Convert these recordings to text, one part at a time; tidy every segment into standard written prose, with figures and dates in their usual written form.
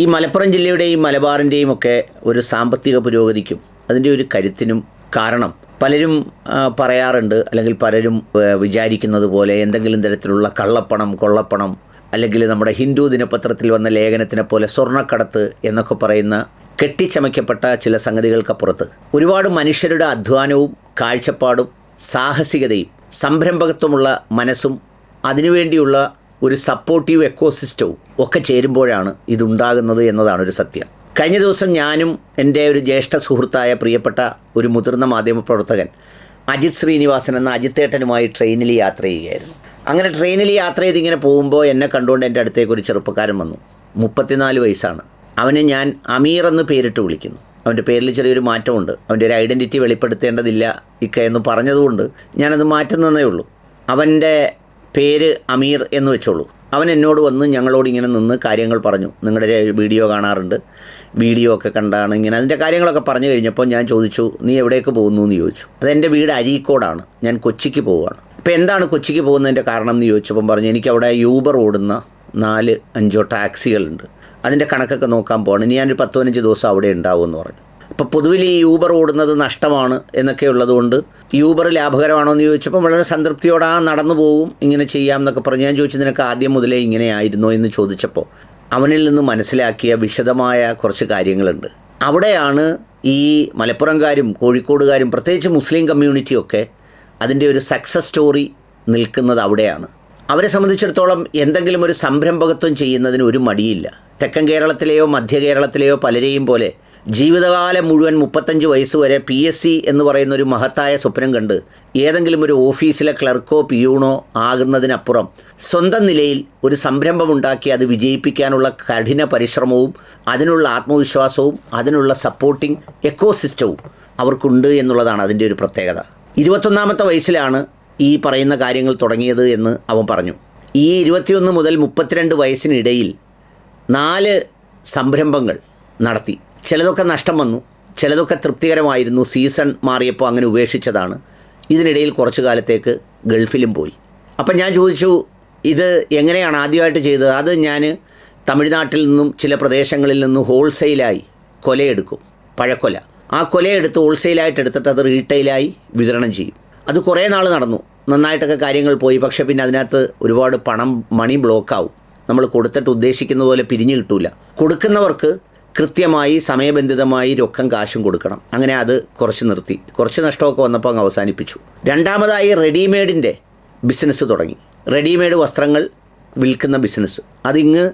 ഈ മലപ്പുറം ജില്ലയുടെയും മലബാറിൻ്റെയും ഒക്കെ ഒരു സാമ്പത്തിക പുരോഗതിക്കും അതിൻ്റെ ഒരു കരുത്തിനും കാരണം പലരും പറയാറുണ്ട്, അല്ലെങ്കിൽ പലരും വിചാരിക്കുന്നത് പോലെ എന്തെങ്കിലും തരത്തിലുള്ള കള്ളപ്പണം, കൊള്ളപ്പണം, അല്ലെങ്കിൽ നമ്മുടെ ഹിന്ദു ദിനപത്രത്തിൽ വന്ന ലേഖനത്തിനെ പോലെ സ്വർണ്ണക്കടത്ത് എന്നൊക്കെ പറയുന്ന കെട്ടിച്ചമയ്ക്കപ്പെട്ട ചില സംഗതികൾക്കപ്പുറത്ത് ഒരുപാട് മനുഷ്യരുടെ അധ്വാനവും കാഴ്ചപ്പാടും സാഹസികതയും സംരംഭകത്വമുള്ള മനസ്സും അതിനുവേണ്ടിയുള്ള ഒരു സപ്പോർട്ടീവ് എക്കോസിസ്റ്റവും ഒക്കെ ചേരുമ്പോഴാണ് ഇതുണ്ടാകുന്നത് എന്നതാണ് ഒരു സത്യം. കഴിഞ്ഞ ദിവസം ഞാനും എൻ്റെ ഒരു ജ്യേഷ്ഠ സുഹൃത്തായ പ്രിയപ്പെട്ട ഒരു മുതിർന്ന മാധ്യമപ്രവർത്തകൻ അജിത് ശ്രീനിവാസൻ എന്ന അജിത്തേട്ടനുമായി ട്രെയിനിൽ യാത്ര ചെയ്യുകയായിരുന്നു. അങ്ങനെ ട്രെയിനിൽ യാത്ര ചെയ്തിങ്ങനെ പോകുമ്പോൾ എന്നെ കണ്ടുകൊണ്ട് എൻ്റെ അടുത്തേക്ക് ഒരു ചെറുപ്പക്കാരൻ വന്നു. 34 വയസ്സാണ്. അവനെ ഞാൻ അമീർ എന്ന് പേരിട്ട് വിളിക്കുന്നു. അവൻ്റെ പേരിൽ ചെറിയൊരു മാറ്റമുണ്ട്. അവൻ്റെ ഒരു ഐഡൻറ്റിറ്റി വെളിപ്പെടുത്തേണ്ടതില്ല ഇക്ക എന്ന് പറഞ്ഞതുകൊണ്ട് ഞാനത് മാറ്റുന്നതേ ഉള്ളൂ. അവൻ്റെ പേര് അമീർ എന്ന് വെച്ചോളൂ. അവൻ എന്നോട് വന്ന് ഞങ്ങളോട് ഇങ്ങനെ നിന്ന് കാര്യങ്ങൾ പറഞ്ഞു. നിങ്ങളുടെ വീഡിയോ കാണാറുണ്ട്, വീഡിയോ ഒക്കെ കണ്ടാണ് ഇങ്ങനെ അതിൻ്റെ കാര്യങ്ങളൊക്കെ പറഞ്ഞു കഴിഞ്ഞപ്പോൾ ഞാൻ ചോദിച്ചു, നീ എവിടേക്ക് പോകുന്നു എന്ന് ചോദിച്ചു. അതെൻ്റെ വീട് അരീക്കോടാണ്, ഞാൻ കൊച്ചിക്ക് പോവുകയാണ്. അപ്പോൾ എന്താണ് കൊച്ചിക്ക് പോകുന്നതിൻ്റെ കാരണം എന്ന് ചോദിച്ചപ്പം പറഞ്ഞു, എനിക്കവിടെ യൂബർ ഓടുന്ന 4-5 ടാക്സികളുണ്ട്, അതിൻ്റെ കണക്കൊക്കെ നോക്കാൻ പോകണം, ഇനി ഞാനൊരു 10-15 ദിവസം അവിടെ ഉണ്ടാവുമെന്ന് പറഞ്ഞു. അപ്പോൾ പൊതുവിൽ ഈ യൂബർ ഓടുന്നത് നഷ്ടമാണ് എന്നൊക്കെ ഉള്ളതുകൊണ്ട് യൂബർ ലാഭകരമാണോ എന്ന് ചോദിച്ചപ്പോൾ വളരെ സംതൃപ്തിയോടെ നടന്നു പോകും, ഇങ്ങനെ ചെയ്യാം എന്നൊക്കെ പറഞ്ഞു. ഞാൻ ചോദിച്ചു, നിനക്ക് ആദ്യം മുതലേ ഇങ്ങനെയായിരുന്നോ എന്ന് ചോദിച്ചപ്പോൾ അവനിൽ നിന്ന് മനസ്സിലാക്കിയ വിശദമായ കുറച്ച് കാര്യങ്ങളുണ്ട്. അവിടെയാണ് ഈ മലപ്പുറംകാരും കോഴിക്കോടുകാരും പ്രത്യേകിച്ച് മുസ്ലിം കമ്മ്യൂണിറ്റിയൊക്കെ അതിൻ്റെ ഒരു സക്സസ് സ്റ്റോറി നിൽക്കുന്നത് അവിടെയാണ്. അവരെ സംബന്ധിച്ചിടത്തോളം എന്തെങ്കിലും ഒരു സംരംഭകത്വം ചെയ്യുന്നതിന് ഒരു മടിയില്ല. തെക്കൻ കേരളത്തിലെയോ മധ്യ കേരളത്തിലെയോ പലരെയും പോലെ ജീവിതകാലം മുഴുവൻ 35 വയസ്സ് വരെ PSC എന്ന് പറയുന്ന ഒരു മഹത്തായ സ്വപ്നം കണ്ട് ഏതെങ്കിലും ഒരു ഓഫീസിലെ ക്ലർക്കോ പിയൂണോ ആകുന്നതിനപ്പുറം സ്വന്തം നിലയിൽ ഒരു സംരംഭമുണ്ടാക്കി അത് വിജയിപ്പിക്കാനുള്ള കഠിന പരിശ്രമവും അതിനുള്ള ആത്മവിശ്വാസവും അതിനുള്ള സപ്പോർട്ടിംഗ് എക്കോസിസ്റ്റവും അവർക്കുണ്ട് എന്നുള്ളതാണ് അതിൻ്റെ ഒരു പ്രത്യേകത. 21ാമത്തെ വയസ്സിലാണ് ഈ പറയുന്ന കാര്യങ്ങൾ തുടങ്ങിയത് എന്ന് അവൻ പറഞ്ഞു. ഈ 21 മുതൽ 32 വയസ്സിനിടയിൽ 4 സംരംഭങ്ങൾ നടത്തി. ചിലതൊക്കെ നഷ്ടം വന്നു, ചിലതൊക്കെ തൃപ്തികരമായിരുന്നു. സീസൺ മാറിയപ്പോൾ അങ്ങനെ ഉപേക്ഷിച്ചതാണ്. ഇതിനിടയിൽ കുറച്ചു കാലത്തേക്ക് ഗൾഫിലും പോയി. അപ്പം ഞാൻ ചോദിച്ചു, ഇത് എങ്ങനെയാണ് ആദ്യമായിട്ട് ചെയ്തത്? അത് ഞാൻ തമിഴ്നാട്ടിൽ നിന്നും ചില പ്രദേശങ്ങളിൽ നിന്നും ഹോൾസെയിലായി കൊലയെടുക്കും, പഴക്കൊല. ആ കൊലയെടുത്ത് ഹോൾസെയിലായിട്ട് എടുത്തിട്ട് അത് റീറ്റെയിലായി വിതരണം ചെയ്യും. അത് കുറേ നാൾ നടന്നു, നന്നായിട്ടൊക്കെ കാര്യങ്ങൾ പോയി. പക്ഷേ പിന്നെ അതിനകത്ത് ഒരുപാട് മണി ബ്ലോക്കാവും. നമ്മൾ കൊടുത്തിട്ട് ഉദ്ദേശിക്കുന്ന പോലെ പിരിഞ്ഞു കിട്ടൂല. കൊടുക്കുന്നവർക്ക് കൃത്യമായി സമയബന്ധിതമായി കാശും കൊടുക്കണം. അങ്ങനെ അത് കുറച്ച് നിർത്തി. കുറച്ച് നഷ്ടമൊക്കെ വന്നപ്പോൾ അങ്ങ് അവസാനിപ്പിച്ചു. രണ്ടാമതായി റെഡിമെയ്ഡിൻ്റെ ബിസിനസ് തുടങ്ങി. റെഡിമെയ്ഡ് വസ്ത്രങ്ങൾ വിൽക്കുന്ന ബിസിനസ്. അതിങ്ങ്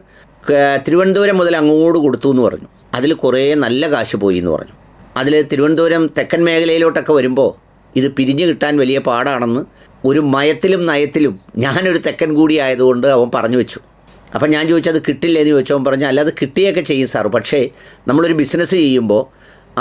തിരുവനന്തപുരം മുതൽ അങ്ങോട്ട് കൊടുത്തു എന്ന് പറഞ്ഞു. അതിൽ കുറേ നല്ല കാശ് പോയി എന്ന് പറഞ്ഞു. അതിൽ തിരുവനന്തപുരം തെക്കൻ മേഖലയിലോട്ടൊക്കെ വരുമ്പോൾ ഇത് പിരിഞ്ഞു കിട്ടാൻ വലിയ പാടാണെന്ന് ഒരു മയത്തിലും നയത്തിലും ഞാനൊരു തെക്കൻ കൂടി ആയതുകൊണ്ട് അവൻ പറഞ്ഞു വെച്ചു. അപ്പം ഞാൻ ചോദിച്ചത് കിട്ടില്ലേ എന്ന് ചോദിച്ചവൻ പറഞ്ഞു, അല്ല അത് കിട്ടിയൊക്കെ ചെയ്യും സാർ, പക്ഷേ നമ്മളൊരു ബിസിനസ് ചെയ്യുമ്പോൾ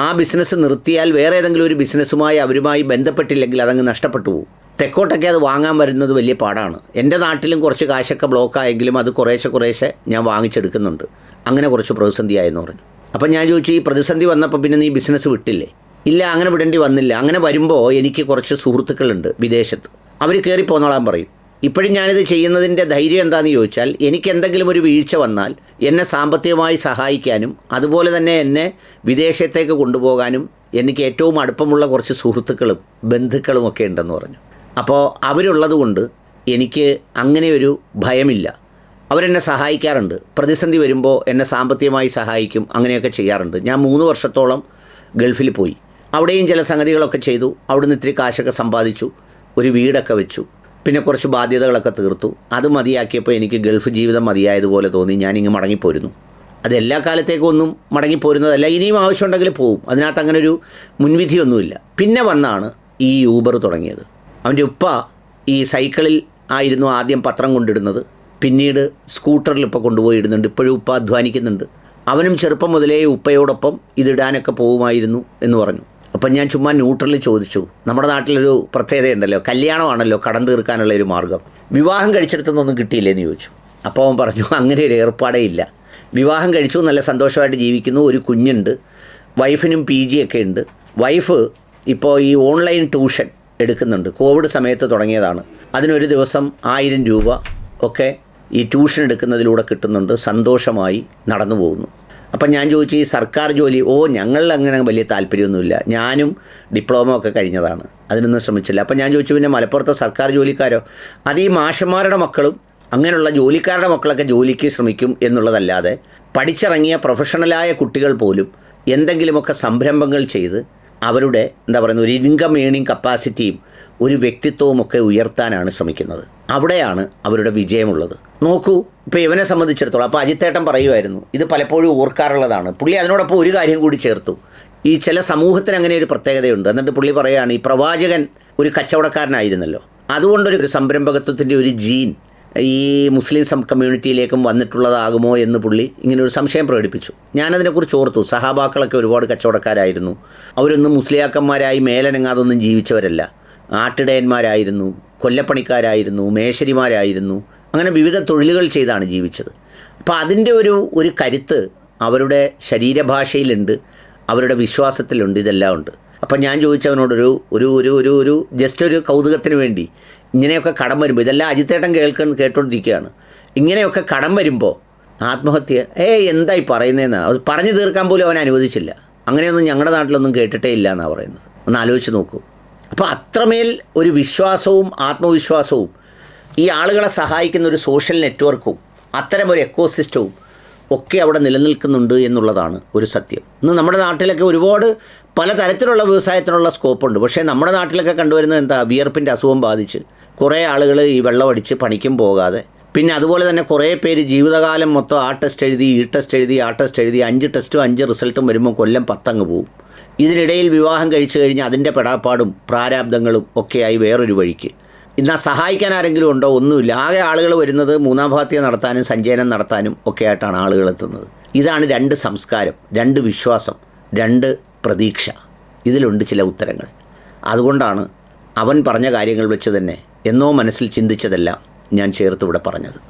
ആ ബിസിനസ് നിർത്തിയാൽ വേറെ ഏതെങ്കിലും ഒരു ബിസിനസ്സുമായി അവരുമായി ബന്ധപ്പെട്ടില്ലെങ്കിൽ അതങ്ങ് നഷ്ടപ്പെട്ടു പോകും. തെക്കോട്ടൊക്കെ അത് വാങ്ങാൻ വരുന്നത് വലിയ പാടാണ്. എൻ്റെ നാട്ടിലും കുറച്ച് കാശൊക്കെ ബ്ലോക്കായെങ്കിലും അത് കുറേശ്ശെ ഞാൻ വാങ്ങിച്ചെടുക്കുന്നുണ്ട്. അങ്ങനെ കുറച്ച് പ്രതിസന്ധിയായെന്ന് പറഞ്ഞു. അപ്പം ഞാൻ ചോദിച്ചു, ഈ പ്രതിസന്ധി വന്നപ്പോൾ പിന്നെ നീ ബിസിനസ് വിട്ടില്ലേ? ഇല്ല, അങ്ങനെ വിടേണ്ടി വന്നില്ല. അങ്ങനെ വരുമ്പോൾ എനിക്ക് കുറച്ച് സുഹൃത്തുക്കളുണ്ട് വിദേശത്ത്, അവർ കയറി പോന്നോളാൻ പറയും. ഇപ്പോഴും ഞാനിത് ചെയ്യുന്നതിൻ്റെ ധൈര്യം എന്താണെന്ന് ചോദിച്ചാൽ, എനിക്ക് എന്തെങ്കിലും ഒരു വീഴ്ച വന്നാൽ എന്നെ സാമ്പത്തികമായി സഹായിക്കാനും അതുപോലെ തന്നെ എന്നെ വിദേശത്തേക്ക് കൊണ്ടുപോകാനും എനിക്ക് ഏറ്റവും അടുപ്പമുള്ള കുറച്ച് സുഹൃത്തുക്കളും ബന്ധുക്കളും ഒക്കെ ഉണ്ടെന്ന് പറഞ്ഞു. അപ്പോൾ അവരുള്ളത് കൊണ്ട് എനിക്ക് അങ്ങനെയൊരു ഭയമില്ല. അവരെന്നെ സഹായിക്കാറുണ്ട്. പ്രതിസന്ധി വരുമ്പോൾ എന്നെ സാമ്പത്തികമായി സഹായിക്കും, അങ്ങനെയൊക്കെ ചെയ്യാറുണ്ട്. ഞാൻ 3 വർഷത്തോളം ഗൾഫിൽ പോയി. അവിടെയും ചില സംഗതികളൊക്കെ ചെയ്തു. അവിടുന്ന് ഇത്തിരി കാശൊക്കെ സമ്പാദിച്ചു, ഒരു വീടൊക്കെ വെച്ചു, പിന്നെ കുറച്ച് ബാധ്യതകളൊക്കെ തീർത്തു. അത് മതിയാക്കിയപ്പോൾ എനിക്ക് ഗൾഫ് ജീവിതം മതിയായതുപോലെ തോന്നി. ഞാനിങ്ങ് മടങ്ങിപ്പോരുന്നു. അത് എല്ലാ കാലത്തേക്കൊന്നും മടങ്ങിപ്പോരുന്നതല്ല, ഇനിയും ആവശ്യമുണ്ടെങ്കിൽ പോവും. അതിനകത്ത് അങ്ങനെ ഒരു മുൻവിധിയൊന്നുമില്ല. പിന്നെ വന്നാണ് ഈ യൂബർ തുടങ്ങിയത്. അവൻ്റെ ഉപ്പ ഈ സൈക്കിളിൽ ആയിരുന്നു ആദ്യം പത്രം കൊണ്ടിടുന്നത്, പിന്നീട് സ്കൂട്ടറിൽ ഇപ്പോൾ കൊണ്ടുപോയി ഇടുന്നുണ്ട്. ഇപ്പോഴും ഉപ്പ അധ്വാനിക്കുന്നുണ്ട്. അവനും ചെറുപ്പം മുതലേ ഉപ്പയോടൊപ്പം ഇതിടാനൊക്കെ പോകുമായിരുന്നു എന്ന് പറഞ്ഞു. അപ്പം ഞാൻ ചുമ്മാ ന്യൂട്രലിൽ ചോദിച്ചു, നമ്മുടെ നാട്ടിലൊരു പ്രത്യേകതയുണ്ടല്ലോ, കല്യാണമാണല്ലോ കടം തീർക്കാനുള്ള ഒരു മാർഗ്ഗം, വിവാഹം കഴിച്ചെടുത്തൊന്നും കിട്ടിയില്ലേന്ന് ചോദിച്ചു. അപ്പോൾ അവൻ പറഞ്ഞു, അങ്ങനെ ഒരു ഏർപ്പാടേ ഇല്ല. വിവാഹം കഴിച്ചു, നല്ല സന്തോഷമായിട്ട് ജീവിക്കുന്നു, ഒരു കുഞ്ഞുണ്ട്, വൈഫിനും PG ഒക്കെ ഉണ്ട്. വൈഫ് ഇപ്പോൾ ഈ ഓൺലൈൻ ട്യൂഷൻ എടുക്കുന്നുണ്ട്. കോവിഡ് സമയത്ത് തുടങ്ങിയതാണ്. അതിനൊരു ദിവസം 1000 രൂപ ഒക്കെ ഈ ട്യൂഷൻ എടുക്കുന്നതിലൂടെ കിട്ടുന്നുണ്ട്. സന്തോഷമായി നടന്നു പോകുന്നു. അപ്പം ഞാൻ ചോദിച്ചു ഈ സർക്കാർ ജോലി, ഞങ്ങളിൽ അങ്ങനെ വലിയ താല്പര്യമൊന്നുമില്ല, ഞാനും ഡിപ്ലോമ ഒക്കെ കഴിഞ്ഞതാണ്, അതിനൊന്നും ശ്രമിച്ചില്ല. അപ്പം ഞാൻ ചോദിച്ചു പിന്നെ മലപ്പുറത്തെ സർക്കാർ ജോലിക്കാരോ? അത് ഈ മാഷന്മാരുടെ മക്കളും അങ്ങനെയുള്ള ജോലിക്കാരുടെ മക്കളൊക്കെ ജോലിക്ക് ശ്രമിക്കും എന്നുള്ളതല്ലാതെ പഠിച്ചിറങ്ങിയ പ്രൊഫഷണലായ കുട്ടികൾ പോലും എന്തെങ്കിലുമൊക്കെ സംരംഭങ്ങൾ ചെയ്ത് അവരുടെ ഒരു ഇൻകം ഏണിംഗ് കപ്പാസിറ്റിയും ഒരു വ്യക്തിത്വവുമൊക്കെ ഉയർത്താനാണ് ശ്രമിക്കുന്നത്. അവിടെയാണ് അവരുടെ വിജയമുള്ളത്. നോക്കൂ, ഇപ്പോൾ ഇവനെ സംബന്ധിച്ചിടത്തോളം, അപ്പോൾ അജിത്തേട്ടൻ പറയുമായിരുന്നു, ഇത് പലപ്പോഴും ഓർക്കാറുള്ളതാണ്. പുള്ളി അതിനോടൊപ്പം ഒരു കാര്യം കൂടി ചേർത്തു. ഈ ചില സമൂഹത്തിന് അങ്ങനെ ഒരു പ്രത്യേകതയുണ്ട്. എന്നിട്ട് പുള്ളി പറയുകയാണ്, ഈ പ്രവാചകൻ ഒരു കച്ചവടക്കാരനായിരുന്നല്ലോ, അതുകൊണ്ടൊരു സംരംഭകത്വത്തിൻ്റെ ഒരു ജീൻ ഈ മുസ്ലിം കമ്മ്യൂണിറ്റിയിലേക്കും വന്നിട്ടുള്ളതാകുമോ എന്ന് പുള്ളി ഇങ്ങനെ ഒരു സംശയം പ്രകടിപ്പിച്ചു. ഞാനതിനെക്കുറിച്ച് ഓർത്തു. സഹാബാക്കളൊക്കെ ഒരുപാട് കച്ചവടക്കാരായിരുന്നു. അവരൊന്നും മുസ്ലിയാക്കന്മാരായി മേലനങ്ങാതൊന്നും ജീവിച്ചവരല്ല. ആട്ടിടയന്മാരായിരുന്നു, കൊല്ലപ്പണിക്കാരായിരുന്നു, മേശരിമാരായിരുന്നു, അങ്ങനെ വിവിധ തൊഴിലുകൾ ചെയ്താണ് ജീവിച്ചത്. അപ്പോൾ അതിൻ്റെ ഒരു കരുത്ത് അവരുടെ ശരീരഭാഷയിലുണ്ട്, അവരുടെ വിശ്വാസത്തിലുണ്ട്, ഇതെല്ലാം ഉണ്ട്. അപ്പം ഞാൻ ചോദിച്ചവനോടൊരു ഒരു ഒരു ഒരു ഒരു ജസ്റ്റ് ഒരു കൗതുകത്തിന് വേണ്ടി, ഇങ്ങനെയൊക്കെ കടം വരുമ്പോൾ, ഇതെല്ലാം അജിത്തേട്ടൻ കേട്ടുകൊണ്ടിരിക്കുകയാണ്, ഇങ്ങനെയൊക്കെ കടം വരുമ്പോൾ ആത്മഹത്യ എന്തായി പറയുന്നതെന്ന് അത് പറഞ്ഞു തീർക്കാൻ പോലും അവൻ അനുവദിച്ചില്ല. അങ്ങനെയൊന്നും ഞങ്ങളുടെ നാട്ടിലൊന്നും കേട്ടിട്ടേ ഇല്ല എന്നാണ് പറയുന്നത്. ഒന്ന് ആലോചിച്ച് നോക്കൂ. അപ്പോൾ അത്രമേൽ ഒരു വിശ്വാസവും ആത്മവിശ്വാസവും ഈ ആളുകളെ സഹായിക്കുന്ന ഒരു സോഷ്യൽ നെറ്റ്വർക്കും അത്തരമൊരു എക്കോസിസ്റ്റവും ഒക്കെ അവിടെ നിലനിൽക്കുന്നുണ്ട് എന്നുള്ളതാണ് ഒരു സത്യം. ഇന്ന് നമ്മുടെ നാട്ടിലൊക്കെ ഒരുപാട് പലതരത്തിലുള്ള വ്യവസായത്തിനുള്ള സ്കോപ്പുണ്ട്. പക്ഷേ നമ്മുടെ നാട്ടിലൊക്കെ കണ്ടുവരുന്നത് എന്താ? വിയർപ്പിൻ്റെ അസുഖം ബാധിച്ച് കുറേ ആളുകൾ ഈ വെള്ളമടിച്ച് പണിക്കും പോകാതെ, പിന്നെ അതുപോലെ തന്നെ കുറേ പേര് ജീവിതകാലം മൊത്തം ആ ടെസ്റ്റ് എഴുതി, ഈ ടെസ്റ്റ് എഴുതി, ആ ടെസ്റ്റ് എഴുതി, 5 ടെസ്റ്റും 5 റിസൾട്ടും വരുമ്പോൾ കൊല്ലം 10 അങ്ങ് പോവും. ഇതിനിടയിൽ വിവാഹം കഴിച്ചു കഴിഞ്ഞാൽ അതിൻ്റെ പെടാപ്പാടും പ്രാരാബ്ദങ്ങളും ഒക്കെയായി വേറൊരു വഴിക്ക്. ഇന്ന് സഹായിക്കാൻ ആരെങ്കിലും ഉണ്ടോ? ഒന്നുമില്ല. ആകെ ആളുകൾ വരുന്നത് മൂന്നാം ഭാഗത്തെ നടത്താനും സഞ്ചയനം നടത്താനും ഒക്കെ ആയിട്ടാണ് ആളുകൾ എത്തുന്നത്. ഇതാണ് 2 സംസ്കാരം, 2 വിശ്വാസം, 2 പ്രതീക്ഷ. ഇതിലുണ്ട് ചില ഉത്തരങ്ങൾ. അതുകൊണ്ടാണ് അവൻ പറഞ്ഞ കാര്യങ്ങൾ വെച്ച് തന്നെ എന്നോ മനസ്സിൽ ചിന്തിച്ചതെല്ലാം ഞാൻ ചേർത്ത് ഇവിടെ പറഞ്ഞത്.